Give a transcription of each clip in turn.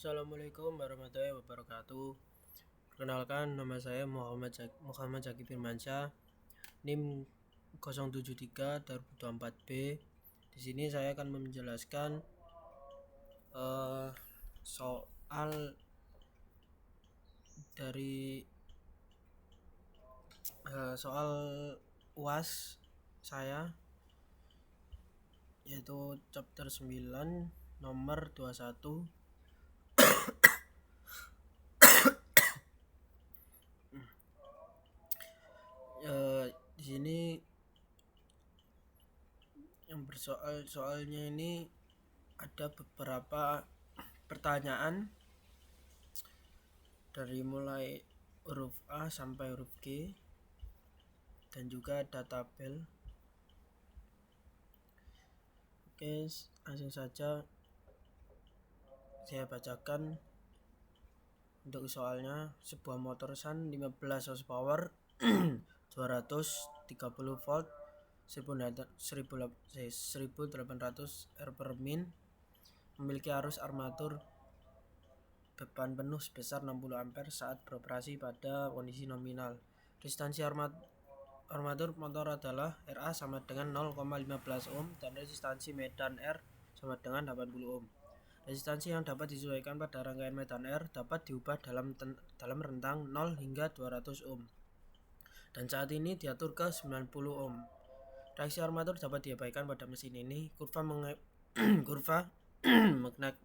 Assalamualaikum warahmatullahi wabarakatuh. Perkenalkan, nama saya Muhammad Zaki Firmansyah, NIM 073/2024B. Di sini saya akan menjelaskan soal dari soal UAS saya, yaitu chapter 9 nomor 21. Di sini yang soalnya ini ada beberapa pertanyaan dari mulai huruf A sampai huruf G, dan juga ada tabel. Oke, langsung saja saya bacakan. Untuk soalnya, sebuah motor Sun 15 horsepower 230 volt 1800 R/min memiliki arus armatur beban penuh sebesar 60 ampere saat beroperasi pada kondisi nominal. Resistansi armatur motor adalah RA sama dengan 0,15 ohm dan resistansi medan R sama dengan 80 ohm. Resistansi yang dapat disesuaikan pada rangkaian medan R dapat diubah dalam rentang 0 hingga 200 ohm, dan saat ini diatur ke 90 ohm. Reaksi armatur dapat diabaikan pada mesin ini. Kurva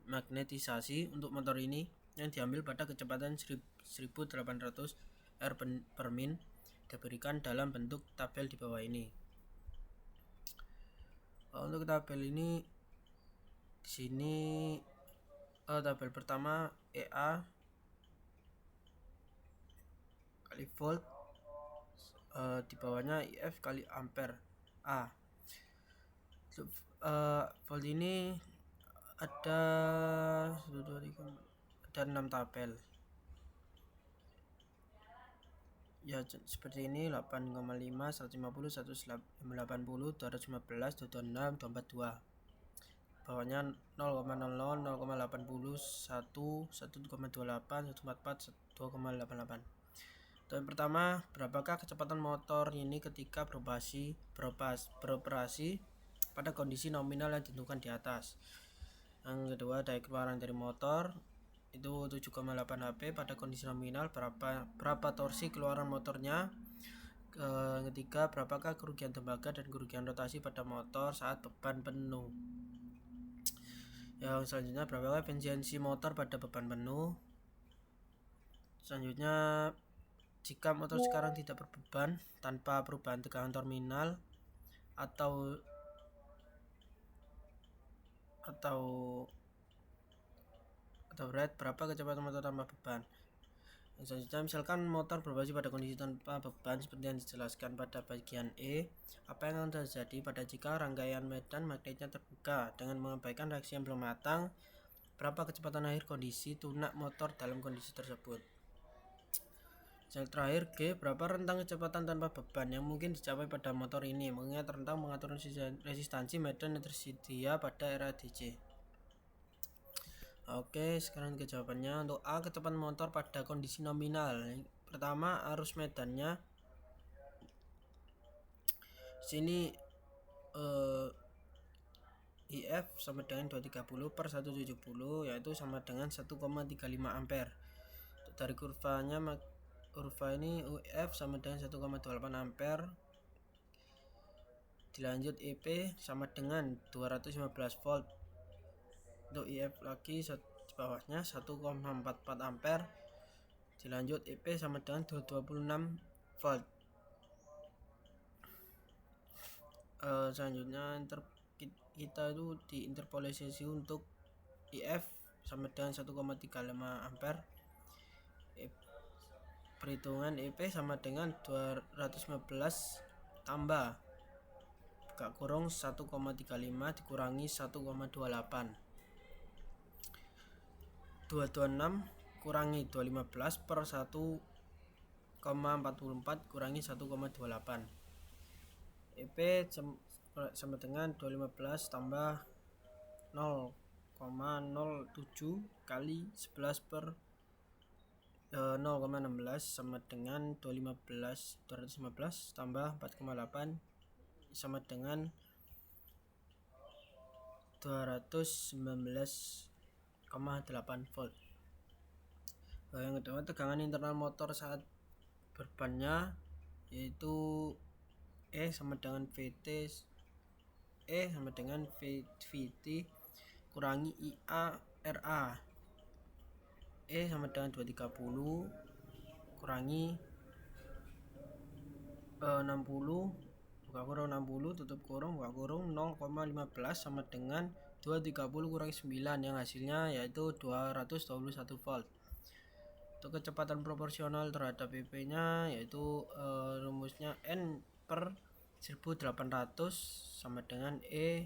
magnetisasi untuk motor ini yang diambil pada kecepatan 1800 R/min diberikan dalam bentuk tabel di bawah ini. Untuk tabel ini, di sini tabel pertama EA kali volt, di bawahnya IF kali ampere A. Volt ini ada 6 tabel. Ya, seperti ini: 8,5, 150, 180, 215, 226, 242. Bawahnya 0,00, 0,80, 1, 1,28, 144, 2,88. Yang pertama, berapakah kecepatan motor ini ketika beroperasi pada kondisi nominal yang ditentukan di atas. Yang kedua, daya keluaran dari motor itu 7,8 HP pada kondisi nominal. Berapa torsi keluaran motornya. Ketiga, berapakah kerugian tembaga dan kerugian rotasi pada motor saat beban penuh. Yang selanjutnya, berapakah efisiensi motor pada beban penuh. Selanjutnya, jika motor sekarang tidak berbeban tanpa perubahan tegangan terminal atau berat, berapa kecepatan motor tanpa beban. Yang selanjutnya, misalkan motor beroperasi pada kondisi tanpa beban seperti yang dijelaskan pada bagian E, apa yang akan terjadi pada jika rangkaian medan magnetnya terbuka dengan mengabaikan reaksi yang belum matang? Berapa kecepatan akhir kondisi tunak motor dalam kondisi tersebut? Yang terakhir G, berapa rentang kecepatan tanpa beban yang mungkin dicapai pada motor ini, mengingat rentang mengatur resistansi medan yang tersedia pada era DC. Oke, sekarang ke jawabannya. Untuk A, kecepatan motor pada kondisi nominal. Pertama, arus medannya. Sini IF sama dengan 230/170, yaitu sama dengan 1,35 ampere. Dari kurva ini UF sama dengan 1,28 ampere. Dilanjut EP sama dengan 215 volt. Untuk IF lagi di bawahnya 1,44 ampere. Dilanjut EP sama dengan 226 volt. Selanjutnya kita itu diinterpolasi untuk IF sama dengan 1,35 ampere. Perhitungan EP sama dengan 215 tambah buka kurung 1,35 dikurangi 1,28. 226 kurangi 215 per 1,44 kurangi 1,28. EP sama dengan 215 tambah 0,44 0,07 kali 11 per 0,16 sama dengan 215 tambah 4,8 sama dengan 219,8 volt. Yang kedua, tegangan internal motor saat berbannya yaitu E sama dengan VT kurangi IA RA. E sama dengan 230 kurangi 60 buka kurung 60 tutup kurung buka kurung 0,15 sama dengan 230 kurangi 9 yang hasilnya yaitu 221 volt. Untuk kecepatan proporsional terhadap PP nya yaitu rumusnya N per 1800 sama dengan E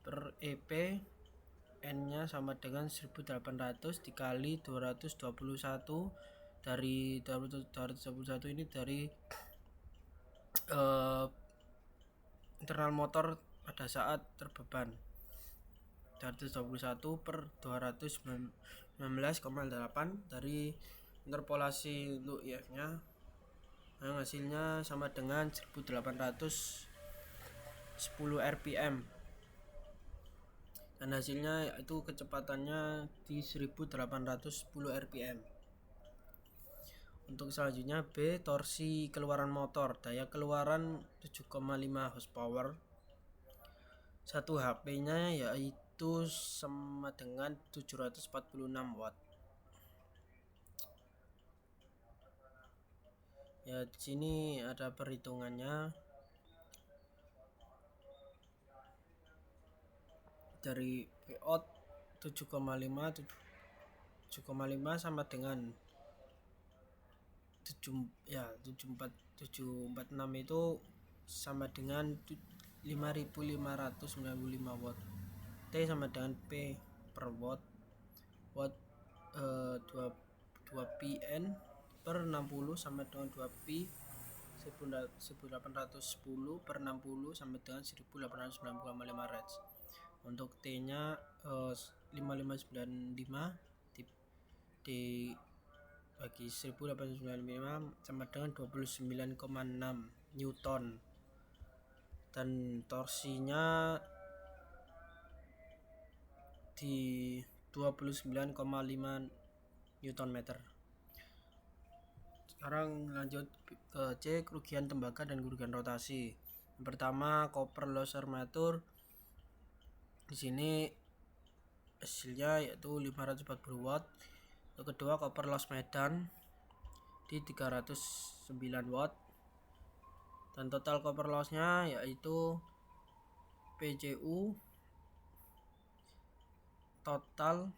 per EP. N nya sama dengan 1800 dikali 221 dari 221 ini dari internal motor pada saat terbeban 221 per 219,8 dari interpolasi untuk IF nya yang hasilnya sama dengan 1810 rpm dan hasilnya itu kecepatannya di 1810 rpm. Untuk selanjutnya B, torsi keluaran motor, daya keluaran 7,5 horsepower, 1 HP nya yaitu sama dengan 746 watt. Ya, di sini ada perhitungannya. Dari Pout 7,5 sama dengan 746 itu sama dengan 5595 watt. T sama dengan P per watt 2 Pn per 60 sama dengan 2Pi 1810 per 60 sama dengan 1890,5 Reds. Untuk T nya 5595 di bagi 1895 sama dengan 29,6 Newton dan torsinya di 29,5 Newton meter. Sekarang lanjut ke C, kerugian tembaga dan kerugian rotasi. Yang pertama, copper loss armature. Di sini hasilnya yaitu 540 watt. Yang kedua, copper loss medan di 309 watt. Dan total copper loss-nya yaitu PCU total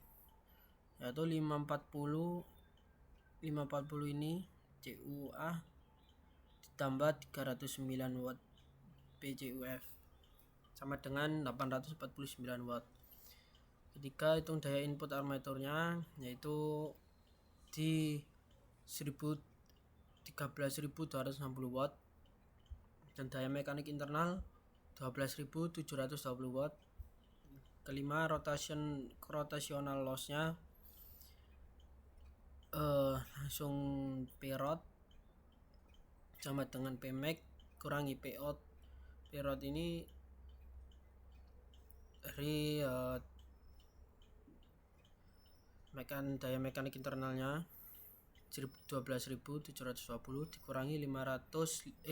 yaitu 540 ini CUA ditambah 309 watt PCUF sama dengan 849 watt. Ketika hitung daya input armaturnya yaitu di 13.260 watt dan daya mekanik internal 12.720 watt. Kelima, rotational loss-nya langsung Prot sama dengan Pmax kurangi Pout. Prot ini dari daya mekanik internalnya 12.720 dikurangi 5.595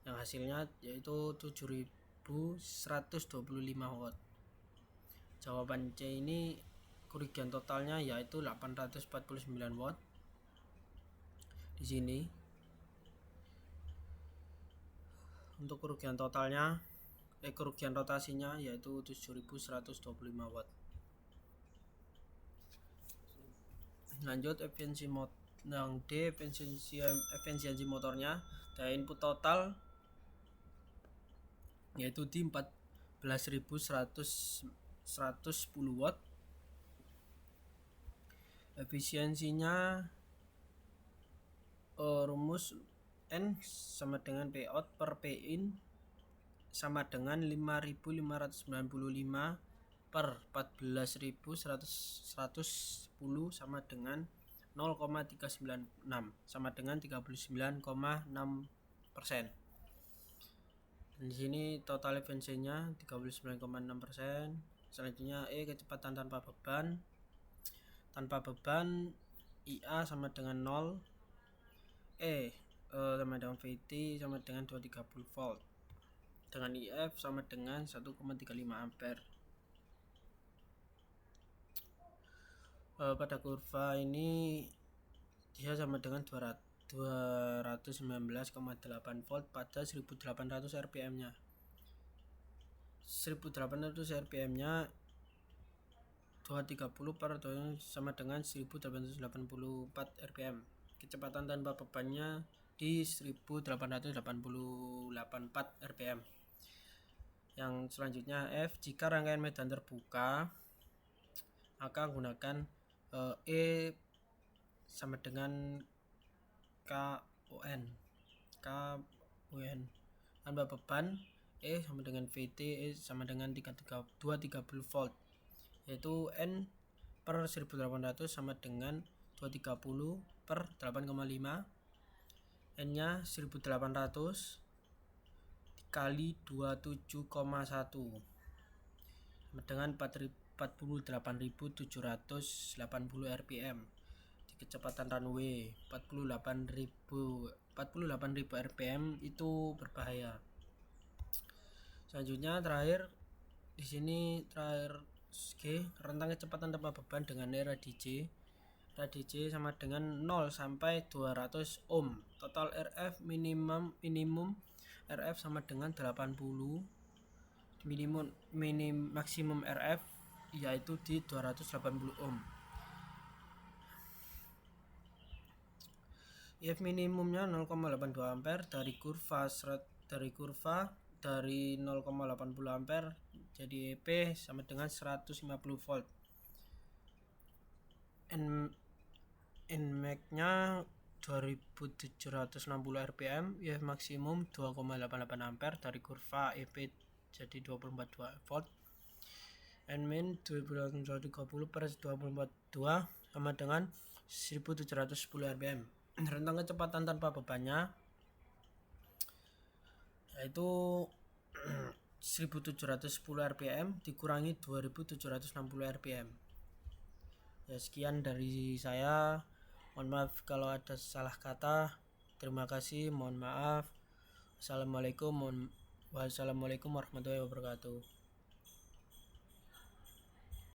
yang hasilnya yaitu 7.125 watt. Jawaban C ini kerugian totalnya yaitu 849 watt. Di sini untuk kerugian totalnya kerugian rotasinya yaitu 7.125 watt. Lanjut efisiensi yang D, efisiensi motornya, daya input total yaitu di 14.110 watt. Efisiensinya rumus N sama dengan Pout per Pin sama dengan 5.595 per 14.110 sama dengan 0,396 sama dengan 39,6%. Dan di sini total efisiensinya 39,6%. Selanjutnya kecepatan tanpa beban. Tanpa beban IA sama dengan 0, sama dengan VT sama dengan 230 volt, dengan IF sama dengan 1,35 ampere. Pada kurva ini dia sama dengan 219,8 volt pada 1800 rpm nya. 1800 rpm nya 230 per sama dengan 1884 rpm. Kecepatan tanpa bebannya di 1884 rpm. Yang selanjutnya F, jika rangkaian medan terbuka maka gunakan sama dengan KUN. Tanpa beban sama dengan VT sama dengan 230 volt, yaitu N per 1800 sama dengan 230 per 8,5, N nya 1800 kali 27,1 sama dengan 48.780 rpm. Di kecepatan runway 48.000 rpm itu berbahaya. Selanjutnya terakhir di sini G, rentang kecepatan tanpa beban dengan RAdj sama dengan 0 sampai 200 ohm. Total RF minimum RF sama dengan 80, maksimum RF yaitu di 280 ohm. IF minimumnya 0,82 ampere dari kurva dari 0,80 ampere jadi EP sama dengan 150 volt. Nmax nya 2760 rpm, IF maksimum 2,88 ampere dari kurva EP jadi 24 volt. Nmin 2130 per 242 sama dengan 1710 rpm. Rentang kecepatan tanpa bebannya yaitu 1710 rpm dikurangi 2760 rpm. Ya, sekian dari saya. Mohon maaf kalau ada salah kata. Terima kasih, mohon maaf. Wassalamualaikum warahmatullahi wabarakatuh.